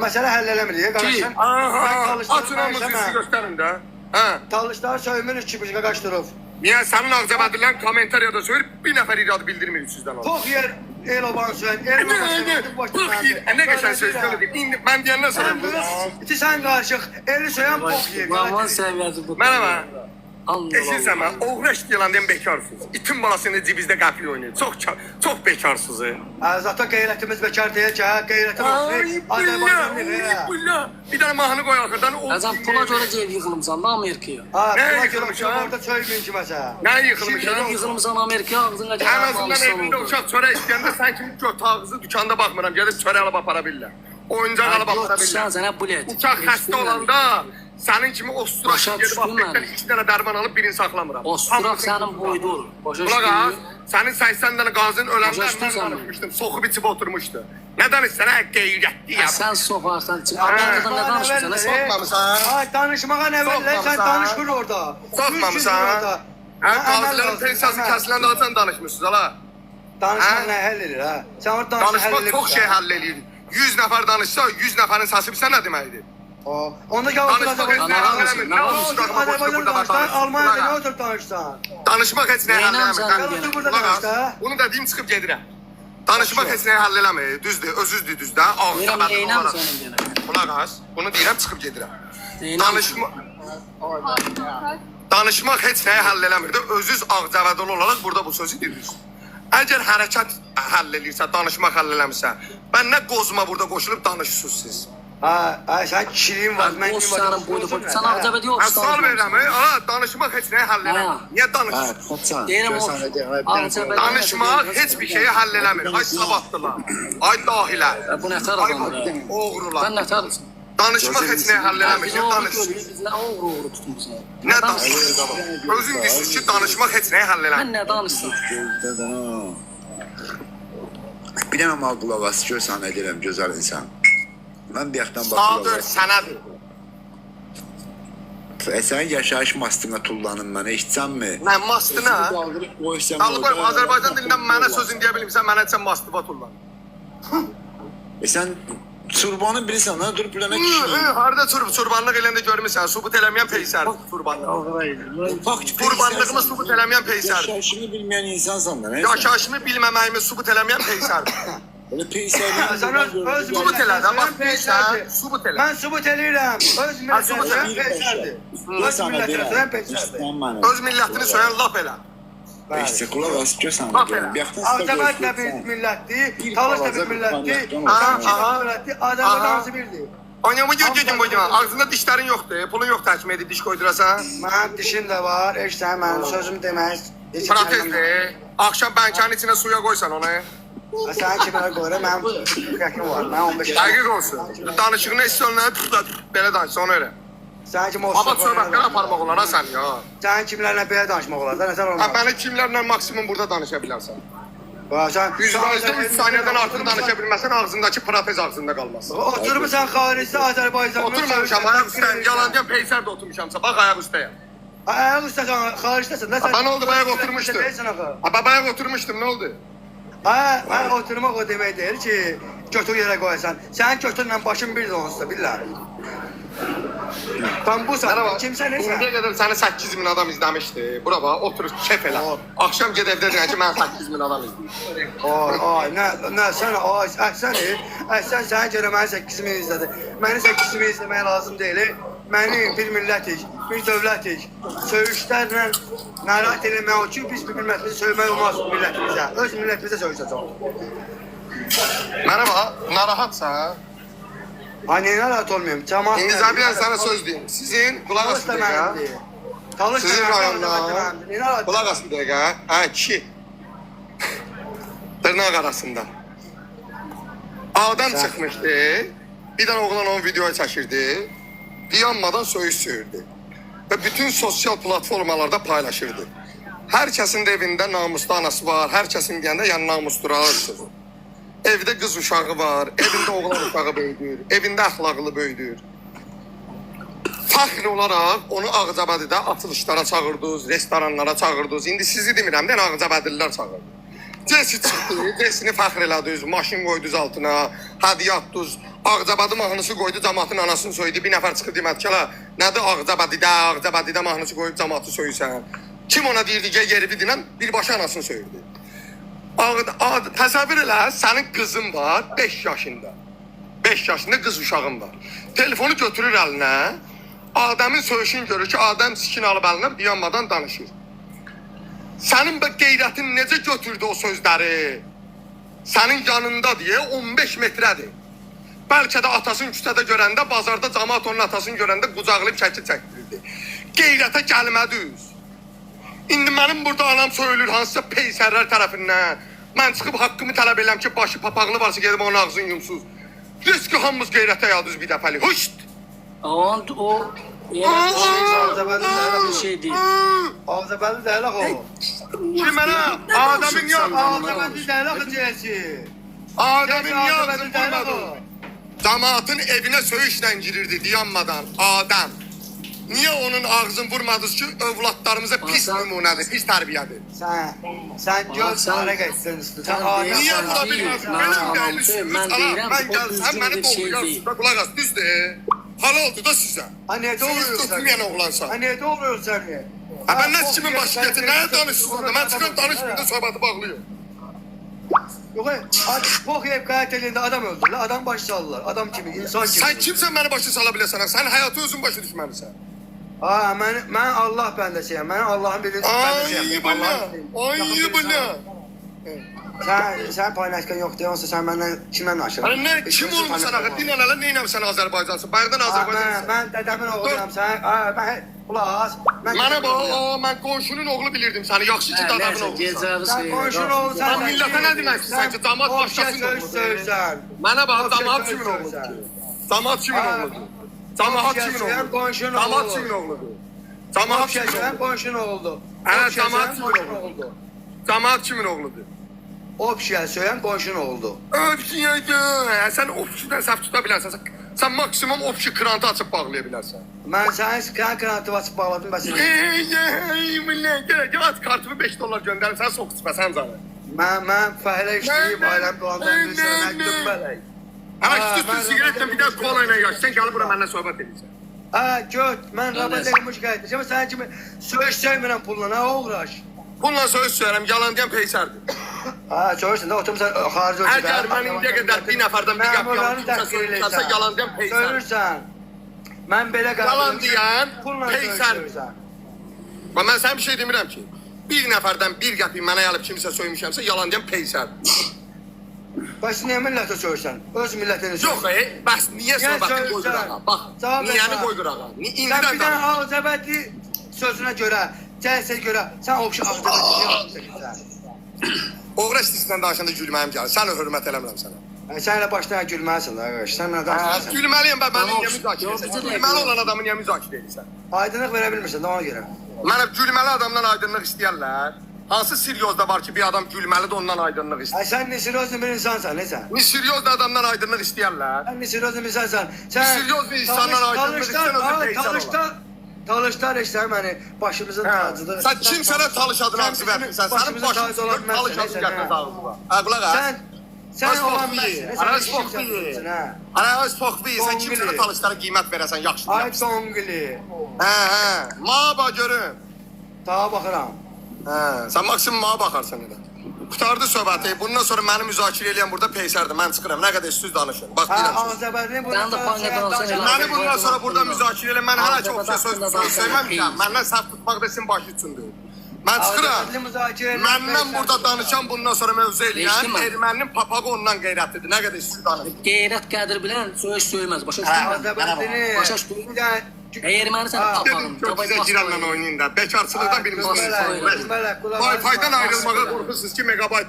Məsələ həll eləmirik, qardaşlar. Açın o müziği göstərin də. Talışlar söymürük ki, biz qaqaşdırıb. Niyə sənin Ağcabədilən kommentariyada söyür, bir nəfər irad bildirmir sizdən oldu. Çox yer el oban söyün, el oban söyün. Nə qəşən söz söylədik. İndi mən deyəndən sonra bu. İti sən qarışıq, eli söyən box yer. Maman səviyyəsi bu. Mənə eşirsən mən, oğru eşit yalandan bekarsınız. İtin balasını cibizdə qəfil oynayır. Çox bekarsınız. Zaten qeyrətimiz bekar deyil ki, qeyrətim olsun. Ayy, bir dənə mahnı qoy axırdan. Əzəm pula görə gel yıxılımsan da Amerikaya. Pula görə orada çöymün ki məsələ. Nə yıxılmışam? Yıxılımsan Amerikaya ağzına gəlir. Ən azından evində uşaq çörək istəyəndə sən kimi göt ağzı dükanda baxmıram. Gedib çörək alıb apara bilirlər. Oyuncaq alıb apara bilirlər. Uşaq xəstə olanda sənin kimi osturak gedib aptekdən 2 dənə dərman alıb birini saxlamıram. Osturak sənin boyda olur. Qulaq sənin 80 dənə qazın öləndə mən danışmışdım. Soxub içib oturmuşdu. Nə danışsan, qeyrətli ya. Sən soxarsan, Amerikadan nə danışırsan? Soxmamısan. Ay, danışmağa nə verlər, sən danışmır orada. Soxmamısan. Qazilərin pensiyası kəsiləndə sən danışmışsınız, hala. Danışmaq nə həll edir, hə? Sən orada danışmaq çox şey həll edir. 100 nəfər danışsa, 100 nəfərin səsi bilsə nə deməkdir? Onda gəl Almaniyada nə otur danışsan? Danışmaq heç nəyə həll eləmir. Bunu da deyim, çıxıb gedirəm. Danışmaq heç nəyə həll eləmir. Düzdür, özüzdür, düzdür. Qulaq as, bunu deyirəm, çıxıb gedirəm. Danışmaq heç nəyə həll eləmir. Özünüz Ağcabədili olaraq burada bu sözü deyirsiniz. Əgər hərəkət həll eləyirsə, danışmaq həll eləmirsə, mən nə qozuma burada qoşulub danışırsınız siz? Sən kişiliyin var, mən kim var? Sən Ağcabədili yoxsan. Sual verirəm, danışmaq heç nəyə həll eləmir. Niyə danışırsınız? Danışmaq heç bir şeyə həll eləmir. Ay sabatlılar, ay dahilər, bu nətər adamdır? oğrular. Sən nətərsən? Danışmaq heç nəyə həll eləmir. Niyə danışırsınız? Biz nə oğru tutmuşsan? Nə danışırsınız? Özün deyirsiniz ki, danışmaq heç nəyə həll eləmir. Mən nə danışsın? Bir dənə mal qulaq as, görsən nə deyirəm, gözəl insan. Mən bir yaxdan baxıyorum. Sənədir. Sən yaşayış mastına tullanın mənə, işitsənmi? Mən mastına? Alıqoyum, Azərbaycan dilindən mənə sözün deyə bilmirsən, mənə sən mastıva tullan. Sən Çurbanı bilirsən, nə durub bilənə kişi? Harada çurbanlıq eləndə görmürsən, subut eləməyən peysərdir çurbanlıq. Qurbanlığımı subut eləməyən peysərdir. Yaşayışını bilməyən insansan da, nə? Yaşayışını bilməməyimi subut eləməyən peysərdir. Elə peysərdir. Subut elə də, bax peysər, subut elə. Mən subut eləyirəm, öz millətini peysərdir. Öz millətini söyən laf elə. İşte qulaq as, görsən. Ağcabəd də bir millətdir, Talış da bir millətdir, Azərbaycan hansı birdir? Oynamı gör boyuna, ağzında dişlərin yoxdur, pulun yox təkmə edib diş qoydurasan. Mənim dişim də var, eşsən mənim sözüm demək. Protezdir, akşam bənkənin içinə suya qoysan onu. Sən kimlərə qoyur, mənim qəkim var, mən 15 yaşım. Dəqiq olsun, danışığını istəyənlərə belə danışsa onu öyle. Sən kim olsun? Ama söhbətlər aparmaq olar ha sən ya. Sən kimlərlə belə danışmaq olar da, nəsə olmaz. Məni kimlərlə maksimum burada danışa bilərsən. Sən 100%, 3 saniyədən artıq danışa bilməsən, ağzındakı protez ağzında qalmaz. Oturmuşsan xaricdə Azərbaycanda. Oturmamışam, ayaq üstəyəm, yalandan peysər də oturmuşamsa, bax ayaq üstəyəm. Ayaq üstəsən, xaricdəsən, nə sən? Nə oldu, bayaq oturmuşdu. Bayaq oturmuşdum, nə oldu? Oturmaq o demək deyil ki, götür yerə qoyasan. Sənin götürlə başın bir də onsuz da, bilirlər. Ben bu sana kimsə neysə? İndiyə qədər səni 8000 adam izləmişdi. Bura bax, otur, kef elə. Axşam gedib deyəcəksən ki, mən 8000 adam izləyirəm. Nə, sən, əhsən sənə görə məni 8000 izlədi. Məni 8000 izləmək lazım deyil. Məni bir millətik, bir dövlətik. Söyüşlərlə narahat eləmək o ki, biz bir millətimizi söymək olmaz millətimizə. Öz millətimizə söyüşəcək. Mənə bax, narahatsan. Hani narahat olmayayım. İnizabiyən sana söz diyeyim. Sizin kulak asın dəqiqə. Sizin rayonda kulak asın dəqiqə. Kişi. Dırnaq arasında. Ağdan çıxmışdı. Bir dənə oğlan onun videoya çəkirdi. Dayanmadan söyüş söyürdü. Və bütün sosial platformalarda paylaşırdı. Hər kəsin də evində namuslu anası var. Hər kəsin deyəndə yəni namuslu alırsınız. Evdə qız uşağı var, evində oğlan uşağı böyüdür, evində əxlaqlı böyüdür. Fəxr olaraq onu Ağcabədidə açılışlara çağırdınız, restoranlara çağırdınız. İndi sizi demirəm, Ağcabədililər çağırdı. Cesi çıxdı, Cesini fəxr elədiniz, maşın qoydunuz altına, hədiyyə atdınız, Ağcabadı mahnısı qoydu, cəmatın anasını söydü, bir nəfər çıxıb demədi ki, nədir Ağcabadıda mahnısı qoyub cəmatı söyürsən. Kim ona deyirdi ki, yeribi dinən, birbaşa anasını söyürdü. Təsəvvür elə, sənin qızın var, 5 yaşında. 5 yaşında qız uşağın var. Telefonu götürür əlinə, Adəmin söyüşünü görür ki, Adəm sikin alıb əlinə, dayanmadan danışır. Sənin qeyrətin necə götürdü o sözləri? Sənin yanında deyə 15 metrədir. Bəlkə də atasını küçədə görəndə, bazarda cəmaat onun atasını görəndə qucaqlayıb şəkil çəkdirirdi. Qeyrətə gəlmədiniz. İndi mənim burada anam söylür hansısa peysərlər tərəfindən. Mən çıxıb haqqımı tələb edirəm ki, başı papaqlı varsa gedib onun ağzını yumsuz. Riski hamımız qeyrətə yaldınız bir dəfəli. Huşt! O bir şey değil. Ağzabəli deyil o. Kim mənə? Adəmin yox. Ağzabəli deyil o Cesi. Adəmin yox. Cəmaatın evinə söyüşlə girirdi dayanmadan. Adəm. Niyə onun ağzını vurmadınız ki, övladlarımıza pis nümunədir, pis tərbiyədir? Sən göz ara geçsin üstü. Sən Adəm. Niyə vura bilməzsin? Mənim dəyərli mən gəlsəm, məni doğruyarsın. Qulaq as, düzdür. Halaldır da sizə. Ha ne Siz doğruyorsun? tutmayan oğlansan. Ha ne doğruyorsun sen? Ha ben nə kimin başı getir, nəyə danışsınız onda? Mən çıxıyorum danışmayayım da söhbəti bağlıyım. Yok bok ev katilinde adam öldürürler. Adam baş sallar. Adam kimi? İnsan kimi? Sən kimsən məni başa sala biləsən? Sən həyatı özün başa düşməlisən. Aa ben Allah bendesiyim. Ben Allah'ın bildiği Ay bana. Sen paylaşkan yok diyorsa sen benden kimden aşırı? Hani ne, kim olmuşsan axı? Dinən hələ neynəmsən Azərbaycansın? Bayırdan Azərbaycansın. Ben dedemin oğluyam sen. Ben kulaq as. Mənə bax, mən qonşunun oğlu bilirdim səni. Yaxşı ki, dadamın oğlusan. Sen konşun oğlu sen. Lan millətə nə deməksin sən ki? Damat başqasının oğludur. Mənə bax, damat kimin oğludur? Damat kimin oğludur? Damat kimin oğludur? Damat kimin oğludur? Damat kimin oğludur? Konşun oldu. Evet, damat kimin oğludur? Damat kimin oğludur? O pişiyə söyən qonşun oldu. Öpşüyə sən öpşüdən səhv tuta bilərsən. Sən maksimum öpşü krantı açıb bağlaya bilərsən. Mən sənin kranatı açıb bağladım bəs. Millət, gəl at kartımı $5 göndərim, sən sox çıxasan canım. Mən fəhlə işləyib ailəm dolandan bir sənə məktub bələk. Hə, üstü sigaretlə bir də kola ilə yaş. Sən gəlib bura məndən söhbət edirsən. Hə, göt, mən rabətə müşkə etmişəm. Sənin kimi söyüş sevmirəm pulla, nə uğraş? Bununla söz söyləyirəm, yalan deyən peysərdir. Ha, görürsən də oturmuşsan xarici ölkədə. Əgər mən indiyə qədər bir nəfərdən bir qəp yalan yalan deyən peysərdir. Görürsən, mən belə Yalan deyən peysərdir. görürsən. Mən sənə bir şey demirəm ki, bir nəfərdən bir qəpi mənə gəlib kimsə söymüşəmsə, yalan deyən peysərdir. Bəs niyə millətə söyürsən? Öz millətini Yox, bəs niyə söhbəti qoy qırağa? Bax, niyəni qoy qırağa? Sən İndidən bir dənə Ağcabədi sözünə görə, cəhsə görə, sən o Ağcabədi niyə atırsan? Oğra istisindən danışanda gülməyim gəlir. Səni hörmət eləmirəm sənə. Sən elə başdan gülməlisən də, qardaş. Sən nə danışırsan? Gülməliyəm mən niyə müzakirə edirsən? Gülməli olan adamı niyə müzakirə edirsən? Aydınlıq verə bilmirsən də ona görə. Mənə gülməli adamdan aydınlıq istəyərlər. Hansı siryozda var ki, bir adam gülməlidir, ondan aydınlıq istəyir? Sən nisirozlu bir insansan, necə? Siryozda adamdan aydınlıq istəyərlər. Sən nisirozlu bir insansan. Siryozlu insandan aydınlıq istəyən özü peysər olar. Talışlar işte məni başımızın tacıdır. Sən kimsənə talış adını ağzı vermirsən. Sənin başımızın talış adını gətirməz ağzı var. Qulaq as. Sən olan mənsin. Aras foxbi. Aras foxbi. Sən kimsənə talışlara qiymət verəsən, yaxşı. Ay Songili. Hə. Ma görüm. Tağa baxıram. Hə. Sən maksimum ma baxarsan elə. Qutardı söhbəti. Bundan sonra məni müzakirə eləyən burada peysərdir. Mən çıxıram. Nə qədər üstüz danışın. Bax deyirəm. Ağzabədini Ben de pangadan olsa Məni bundan sonra burada müzakirə elə. Mən hələ çox şey söz söyləməmişəm. Məndən səhv tutmaq da sizin başı üçündür. Mən çıxıram. Məndən burada danışan bundan sonra mövzu eləyən erməninin papağı ondan qeyrətlidir. Nə qədər üstüz danışın. Qeyrət qədir bilən söyüş söyməz. Başa düşdün? Ağzabədini. Başa düşdün? Erməni səni papağın. Çok güzel girenle oynayın da. Bekarçılıktan birimiz Wi-Fi'den Wi-Fi'den ayrılmağa korkuyorsunuz ki megabayt